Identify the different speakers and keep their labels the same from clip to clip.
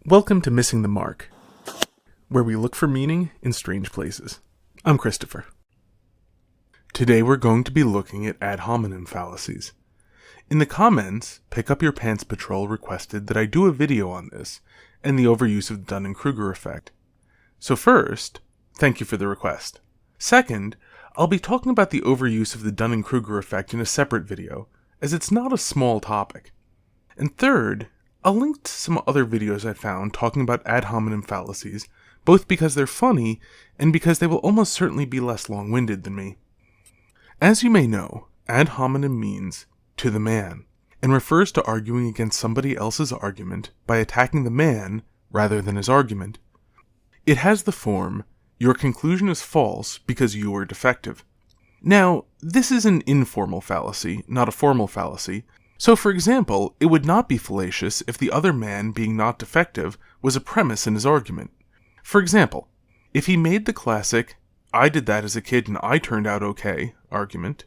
Speaker 1: Welcome to Missing the Mark, where we look for meaning in strange places. I'm Christopher. Today we're going to be looking at ad hominem fallacies. In the comments, Pick Up Your Pants Patrol requested that I do a video on this and the overuse of the Dunning-Kruger effect. So first, thank you for the request. Second, I'll be talking about the overuse of the Dunning-Kruger effect in a separate video, as it's not a small topic. And third, I'll link to some other videos I found talking about ad hominem fallacies, both because they're funny and because they will almost certainly be less long-winded than me. As you may know, ad hominem means to the man, and refers to arguing against somebody else's argument by attacking the man rather than his argument. It has the form, your conclusion is false because you are defective. Now, this is an informal fallacy, not a formal fallacy. So, for example, it would not be fallacious if the other man being not defective was a premise in his argument. For example, if he made the classic, "I did that as a kid and I turned out okay" argument,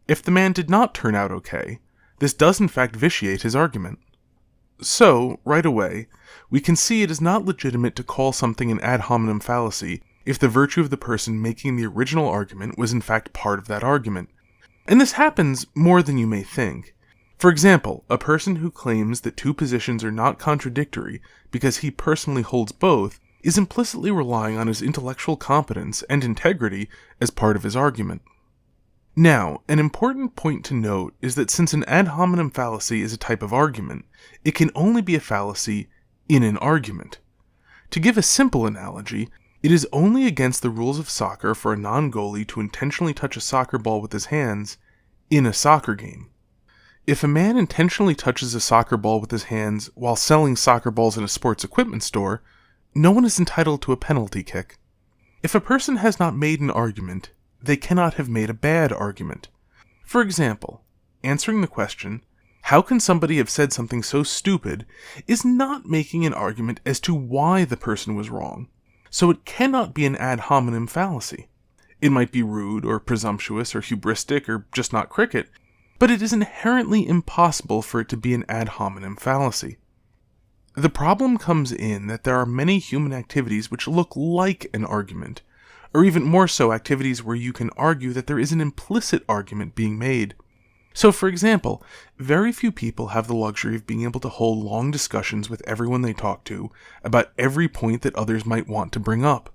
Speaker 1: if the man did not turn out okay, this does in fact vitiate his argument. So, right away, we can see it is not legitimate to call something an ad hominem fallacy if the virtue of the person making the original argument was in fact part of that argument. And this happens more than you may think. For example, a person who claims that two positions are not contradictory because he personally holds both is implicitly relying on his intellectual competence and integrity as part of his argument. Now, an important point to note is that since an ad hominem fallacy is a type of argument, it can only be a fallacy in an argument. To give a simple analogy, it is only against the rules of soccer for a non-goalie to intentionally touch a soccer ball with his hands in a soccer game. If a man intentionally touches a soccer ball with his hands while selling soccer balls in a sports equipment store, no one is entitled to a penalty kick. If a person has not made an argument, they cannot have made a bad argument. For example, answering the question, how can somebody have said something so stupid, is not making an argument as to why the person was wrong, so it cannot be an ad hominem fallacy. It might be rude or presumptuous or hubristic or just not cricket, but it is inherently impossible for it to be an ad hominem fallacy. The problem comes in that there are many human activities which look like an argument, or even more so activities where you can argue that there is an implicit argument being made. So, for example, very few people have the luxury of being able to hold long discussions with everyone they talk to about every point that others might want to bring up.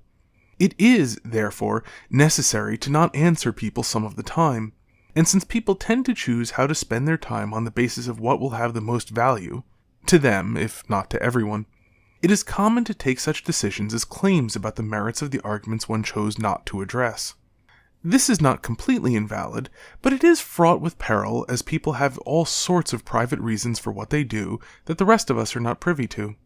Speaker 1: It is, therefore, necessary to not answer people some of the time. And since people tend to choose how to spend their time on the basis of what will have the most value, to them, if not to everyone, it is common to take such decisions as claims about the merits of the arguments one chose not to address. This is not completely invalid, but it is fraught with peril as people have all sorts of private reasons for what they do that the rest of us are not privy to.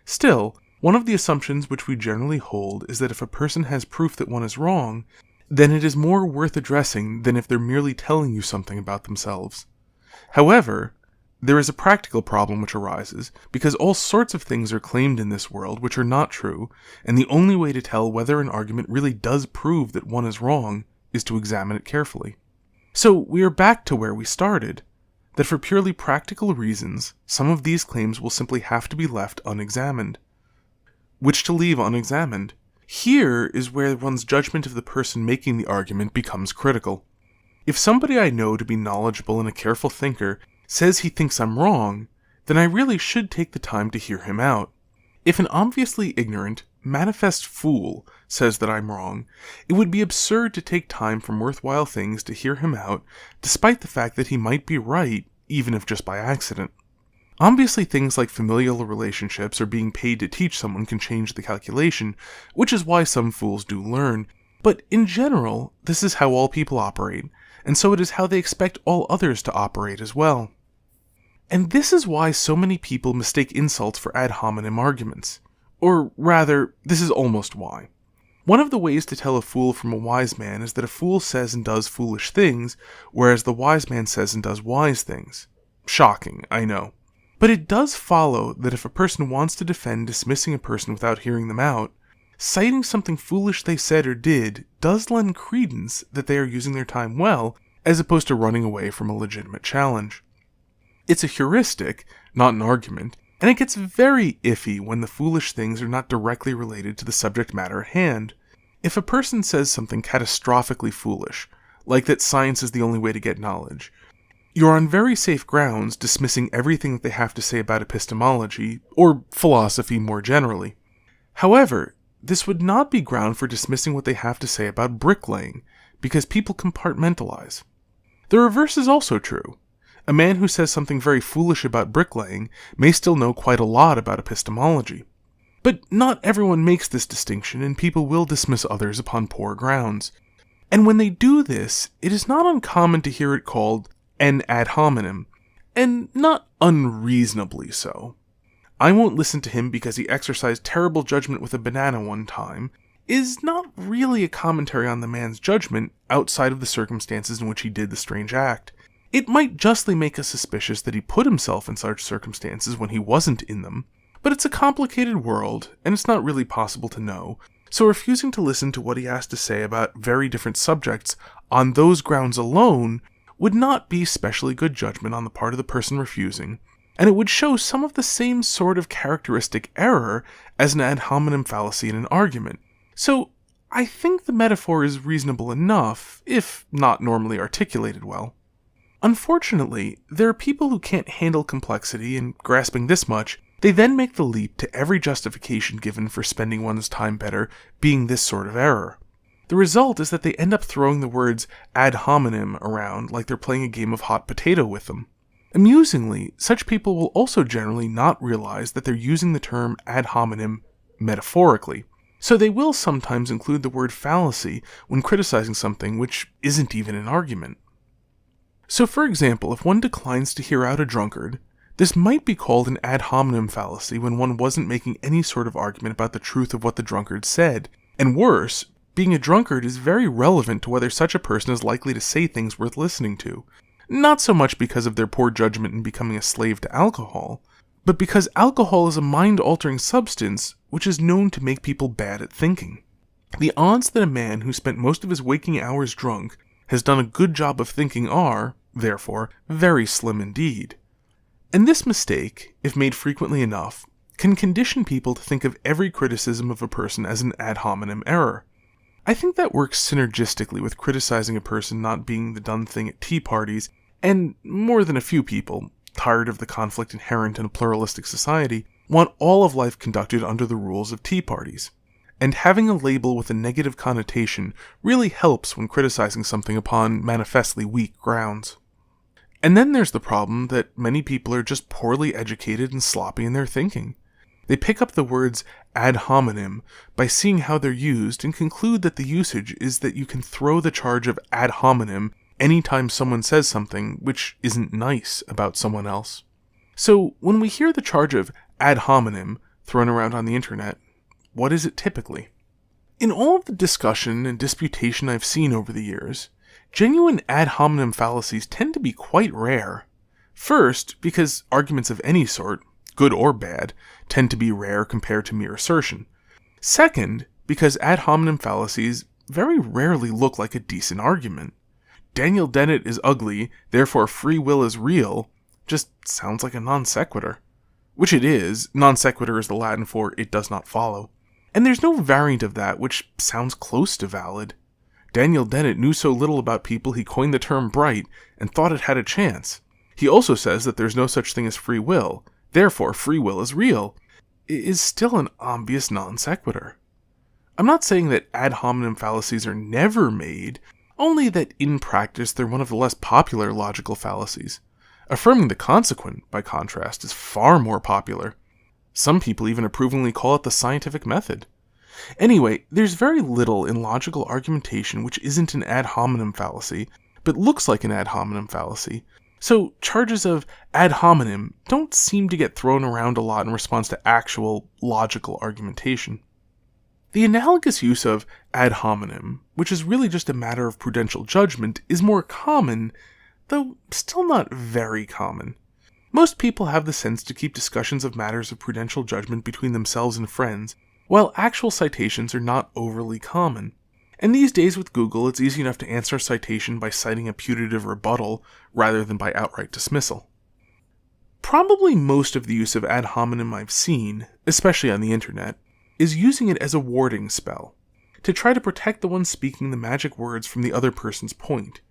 Speaker 1: Still, one of the assumptions which we generally hold is that if a person has proof that one is wrong, then it is more worth addressing than if they're merely telling you something about themselves. However, there is a practical problem which arises, because all sorts of things are claimed in this world which are not true, and the only way to tell whether an argument really does prove that one is wrong is to examine it carefully. So we are back to where we started, that for purely practical reasons, some of these claims will simply have to be left unexamined. Which to leave unexamined? Here is where one's judgment of the person making the argument becomes critical. If somebody I know to be knowledgeable and a careful thinker says he thinks I'm wrong, then I really should take the time to hear him out. If an obviously ignorant, manifest fool says that I'm wrong, it would be absurd to take time from worthwhile things to hear him out, despite the fact that he might be right, even if just by accident. Obviously, things like familial relationships or being paid to teach someone can change the calculation, which is why some fools do learn, but in general, this is how all people operate, and so it is how they expect all others to operate as well. And this is why so many people mistake insults for ad hominem arguments. Or rather, this is almost why. One of the ways to tell a fool from a wise man is that a fool says and does foolish things, whereas the wise man says and does wise things. Shocking, I know. But it does follow that if a person wants to defend dismissing a person without hearing them out, citing something foolish they said or did does lend credence that they are using their time well, as opposed to running away from a legitimate challenge. It's a heuristic, not an argument, And it gets very iffy when the foolish things are not directly related to the subject matter at hand. If a person says something catastrophically foolish, like that science is the only way to get knowledge, you're on very safe grounds dismissing everything that they have to say about epistemology, or philosophy more generally. However, this would not be ground for dismissing what they have to say about bricklaying, because people compartmentalize. The reverse is also true. A man who says something very foolish about bricklaying may still know quite a lot about epistemology. But not everyone makes this distinction, and people will dismiss others upon poor grounds. And when they do this, it is not uncommon to hear it called an ad hominem, and not unreasonably so. "I won't listen to him because he exercised terrible judgment with a banana one time," is not really a commentary on the man's judgment outside of the circumstances in which he did the strange act. It might justly make us suspicious that he put himself in such circumstances when he wasn't in them, but it's a complicated world, and it's not really possible to know, so refusing to listen to what he has to say about very different subjects on those grounds alone would not be specially good judgment on the part of the person refusing, and it would show some of the same sort of characteristic error as an ad hominem fallacy in an argument. So, I think the metaphor is reasonable enough, if not normally articulated well. Unfortunately, there are people who can't handle complexity, and grasping this much, they then make the leap to every justification given for spending one's time better being this sort of error. The result is that they end up throwing the words ad hominem around like they're playing a game of hot potato with them. Amusingly, such people will also generally not realize that they're using the term ad hominem metaphorically, so they will sometimes include the word fallacy when criticizing something which isn't even an argument. So for example, if one declines to hear out a drunkard, this might be called an ad hominem fallacy when one wasn't making any sort of argument about the truth of what the drunkard said. And worse, being a drunkard is very relevant to whether such a person is likely to say things worth listening to. Not so much because of their poor judgment in becoming a slave to alcohol, but because alcohol is a mind-altering substance which is known to make people bad at thinking. The odds that a man who spent most of his waking hours drunk has done a good job of thinking are, therefore, very slim indeed. And this mistake, if made frequently enough, can condition people to think of every criticism of a person as an ad hominem error. I think that works synergistically with criticizing a person not being the done thing at tea parties, and more than a few people, tired of the conflict inherent in a pluralistic society, want all of life conducted under the rules of tea parties. And having a label with a negative connotation really helps when criticizing something upon manifestly weak grounds. And then there's the problem that many people are just poorly educated and sloppy in their thinking. They pick up the words ad hominem by seeing how they're used and conclude that the usage is that you can throw the charge of ad hominem anytime someone says something which isn't nice about someone else. So when we hear the charge of ad hominem thrown around on the internet, what is it typically? In all of the discussion and disputation I've seen over the years, genuine ad hominem fallacies tend to be quite rare. First, because arguments of any sort, good or bad, tend to be rare compared to mere assertion. Second, because ad hominem fallacies very rarely look like a decent argument. Daniel Dennett is ugly, therefore free will is real, just sounds like a non sequitur. Which it is, non sequitur is the Latin for it does not follow. And there's no variant of that which sounds close to valid. Daniel Dennett knew so little about people he coined the term bright and thought it had a chance. He also says that there's no such thing as free will, therefore free will is real. It is still an obvious non sequitur. I'm not saying that ad hominem fallacies are never made, only that in practice they're one of the less popular logical fallacies. Affirming the consequent, by contrast, is far more popular. Some people even approvingly call it the scientific method. Anyway, there's very little in logical argumentation which isn't an ad hominem fallacy, but looks like an ad hominem fallacy. So charges of ad hominem don't seem to get thrown around a lot in response to actual logical argumentation. The analogous use of ad hominem, which is really just a matter of prudential judgment, is more common, though still not very common. Most people have the sense to keep discussions of matters of prudential judgment between themselves and friends, while actual citations are not overly common. And these days with Google, it's easy enough to answer a citation by citing a putative rebuttal rather than by outright dismissal. Probably most of the use of ad hominem I've seen, especially on the internet, is using it as a warding spell, to try to protect the one speaking the magic words from the other person's point.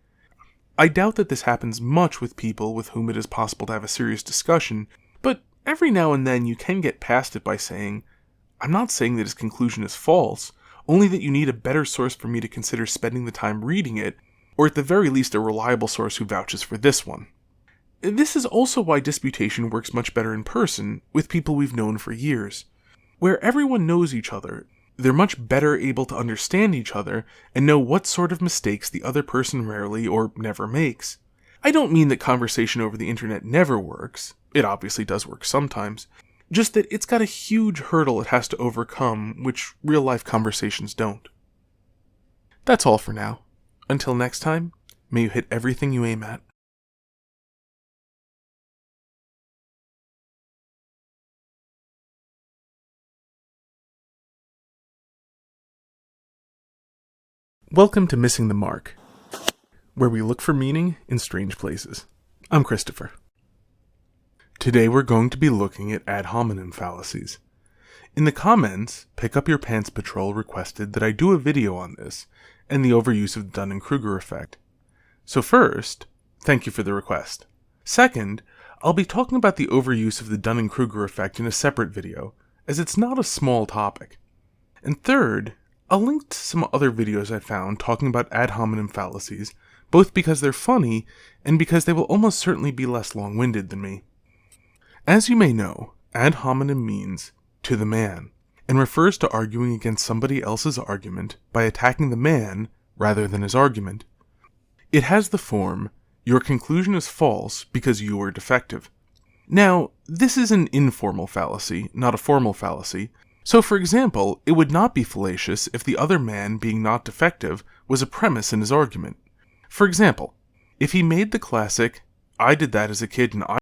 Speaker 1: I doubt that this happens much with people with whom it is possible to have a serious discussion, but every now and then you can get past it by saying, "I'm not saying that his conclusion is false, only that you need a better source for me to consider spending the time reading it, or at the very least a reliable source who vouches for this one." This is also why disputation works much better in person, with people we've known for years. Where everyone knows each other, they're much better able to understand each other and know what sort of mistakes the other person rarely or never makes. I don't mean that conversation over the internet never works. It obviously does work sometimes. Just that it's got a huge hurdle it has to overcome, which real-life conversations don't. That's all for now. Until next time, may you hit everything you aim at. Welcome to Missing the Mark, where we look for meaning in strange places. I'm Christopher. Today we're going to be looking at ad hominem fallacies. In the comments, Pick Up Your Pants Patrol requested that I do a video on this and the overuse of the Dunning-Kruger effect. So first, thank you for the request. Second, I'll be talking about the overuse of the Dunning-Kruger effect in a separate video, as it's not a small topic. And third, I'll link to some other videos I found talking about ad hominem fallacies, both because they're funny and because they will almost certainly be less long-winded than me. As you may know, ad hominem means to the man, and refers to arguing against somebody else's argument by attacking the man rather than his argument. It has the form, your conclusion is false because you are defective. Now, this is an informal fallacy, not a formal fallacy. So, for example, it would not be fallacious if the other man being not defective was a premise in his argument. For example, if he made the classic, "I did that as a kid and I